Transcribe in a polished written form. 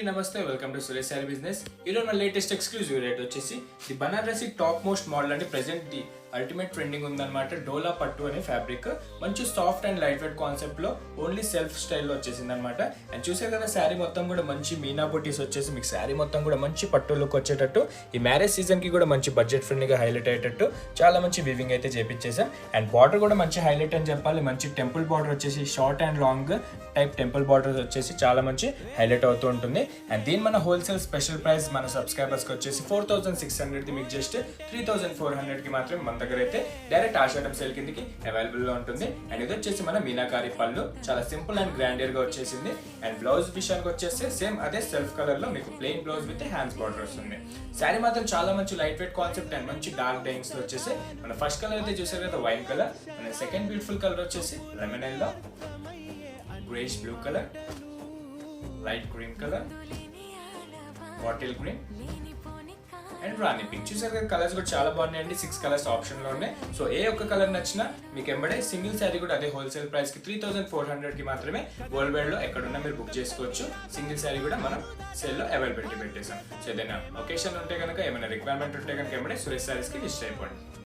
నమస్తే welcome to Suresh sorry business. ఈరోజు మన లేటెస్ట్ ఎక్స్క్లూజివ్ రేట్ వచ్చేసి the Banarasi top most model అంటే ప్రెసెంట్ ది అల్టిమేట్ ట్రెండింగ్ ఉందన్నమాట. డోలా పట్టు అనే ఫ్యాబ్రిక్ మంచి soft and light weight concept లో ఓన్లీ సెల్ఫ్ స్టైల్లో వచ్చేసింది అనమాట. అండ్ చూసే కదా శారీ మొత్తం కూడా మంచి మీనా బుటీస్ వచ్చేసి మీకు శారీ మొత్తం కూడా మంచి పట్టు లుక్ వచ్చేటట్టు, ఈ మ్యారేజ్ సీజన్ కి కూడా మంచి బడ్జెట్ ఫ్రెండ్లీగా హైలైట్ అయ్యేటట్టు చాలా మంచి వివింగ్ అయితే చేపించేసాం. అండ్ బార్డర్ కూడా మంచి హైలైట్ అని చెప్పాలి. మంచి టెంపుల్ బార్డర్ వచ్చేసి short and long type temple border వచ్చేసి చాలా మంచి హైలైట్ అవుతూ ఉంటుంది. అండ్ దీని మన హోల్సేల్ స్పెషల్ ప్రైస్ మన సబ్స్క్రైబర్స్కి వచ్చేసి 4600 మీకు జస్ట్ 3400 మాత్రమే మన దగ్గర అయితే డైరెక్ట్ ఆషాఢం సేల్ కిందకి అవైలబుల్గా ఉంటుంది. అండ్ ఇది వచ్చేసి మన మీనాకారి పళ్ళు చాలా సింపుల్ అండ్ గ్రాండియర్గా వచ్చేసింది. అండ్ బ్లౌజ్ విషయానికి వచ్చేసి సేమ్ అదే సెల్ఫ్ కలర్లో మీకు plain blouse with hands border వస్తుంది. శారీ మాత్రం చాలా మంచి లైట్ వెయిట్ కాన్సెప్ట్ అండ్ మంచి డార్క్ డైయింగ్స్లో వచ్చేసి మన ఫస్ట్ కలర్ అయితే చూసారు కదా వైన్ కలర్, మన సెకండ్ బ్యూటిఫుల్ కలర్ వచ్చేసి lemon yellow, greyish blue colour, light green colour, bottle green and Rani pink. చూసారు కదా కలర్స్ కూడా చాలా బాగున్నాయండి. 6 కలర్స్ ఆప్షన్ లో ఉన్నాయి. సో ఏ ఒక్క కలర్ నచ్చినా మీకు ఎంబడే సింగిల్ శారీ కూడా అదే హోల్సేల్ ప్రైస్ కి 3400 మాత్రమే వరల్డ్ వైడ్ లో ఎక్కడున్నా మీరు బుక్ చేసుకోవచ్చు. సింగిల్ శారీ కూడా మనం సేల్ లో అవైలబిలిటీ పెట్టేసాం. సో ఏదైనా ఒకేషన్ ఉంటే కనుక, ఏమైనా రిక్వైర్మెంట్ ఉంటే కనుక ఎంబడే సురేష్ శారీస్ కి లిస్ట్ అయిపోండి.